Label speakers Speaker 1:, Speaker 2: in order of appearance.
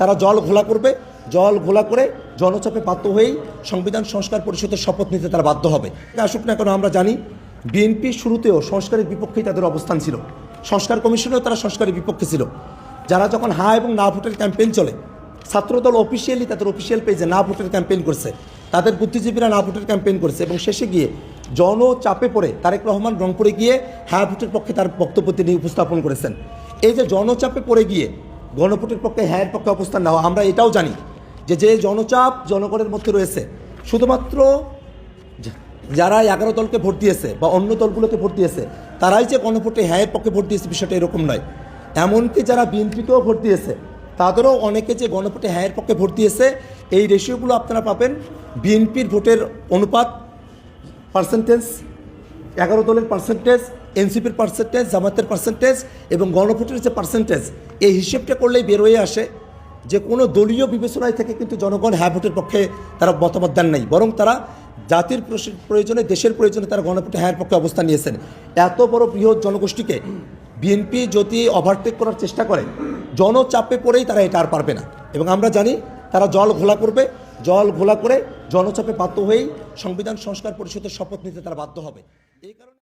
Speaker 1: তারা জল ঘোলা করবে, জল ঘোলা করে জনচাপে বাধ্য হয়েই সংবিধান সংস্কার পরিষদের শপথ নিতে তারা বাধ্য হবে। আসুক না কেন আমরা জানি বিএনপি শুরুতেও সংস্কারের বিপক্ষেই তাদের অবস্থান ছিল, সংস্কার কমিশনেও তারা সংস্কারের বিপক্ষে ছিল। যারা যখন হ্যাঁ এবং না ভোটের ক্যাম্পেইন চলে, ছাত্রদল অফিসিয়ালি তাদের অফিসিয়াল পেজে না ভোটের ক্যাম্পেইন করছে, তাদের বুদ্ধিজীবীরা না ভোটের ক্যাম্পেইন করেছে এবং শেষে গিয়ে জনচাপে পড়ে তারেক রহমান রংপুরে গিয়ে হ্যাঁ ভোটের পক্ষে তার বক্তব্য তিনি উপস্থাপন করেছেন। এই যে জনচাপে পড়ে গিয়ে গণভোটের পক্ষে হ্যাঁর পক্ষে অবস্থান নেওয়া, আমরা এটাও জানি যে জনচাপ জনগণের মধ্যে রয়েছে, শুধুমাত্র যারা 11 দলকে ভোট দিয়েছে বা অন্য দলগুলোকে ভোট দিয়েছে তারাই যে গণভোটে হ্যাঁয়ের পক্ষে ভোট দিয়েছে বিষয়টা এরকম নয়। এমনকি যারা বিএনপিকেও ভোট দিয়েছে তাদেরও অনেকে যে গণভোটে হ্যাঁয়ের পক্ষে ভোট দিয়েছে, এই রেশিওগুলো আপনারা পাবেন। বিএনপির ভোটের অনুপাত পার্সেন্টেজ, 11 দলের পার্সেন্টেজ, এনসিপির পার্সেন্টেজ, জামাতের পার্সেন্টেজ এবং গণভোটের যে পার্সেন্টেজ, এই হিসেবটা করলেই বের হয়ে আসে যে কোনো দলীয় বিবেচনায় থেকে কিন্তু জনগণ হ্যাঁ ভোটের পক্ষে তারা মতামত দেন নাই, বরং তারা জাতির প্রয়োজনে, দেশের প্রয়োজনে তারা গণভোটে হ্যাঁর পক্ষে অবস্থান নিয়েছেন। এত বড় বৃহৎ জনগোষ্ঠীকে বিএনপি যদি ওভারটেক করার চেষ্টা করে, জনচাপে পড়েই তারা এটা আর পারবে না। এবং আমরা জানি তারা জল ঘোলা করবে, জল ঘোলা করে জনচাপে বাধ্য হয়েই সংবিধান সংস্কার পরিষদের শপথ নিতে তারা বাধ্য হবে। এই কারণে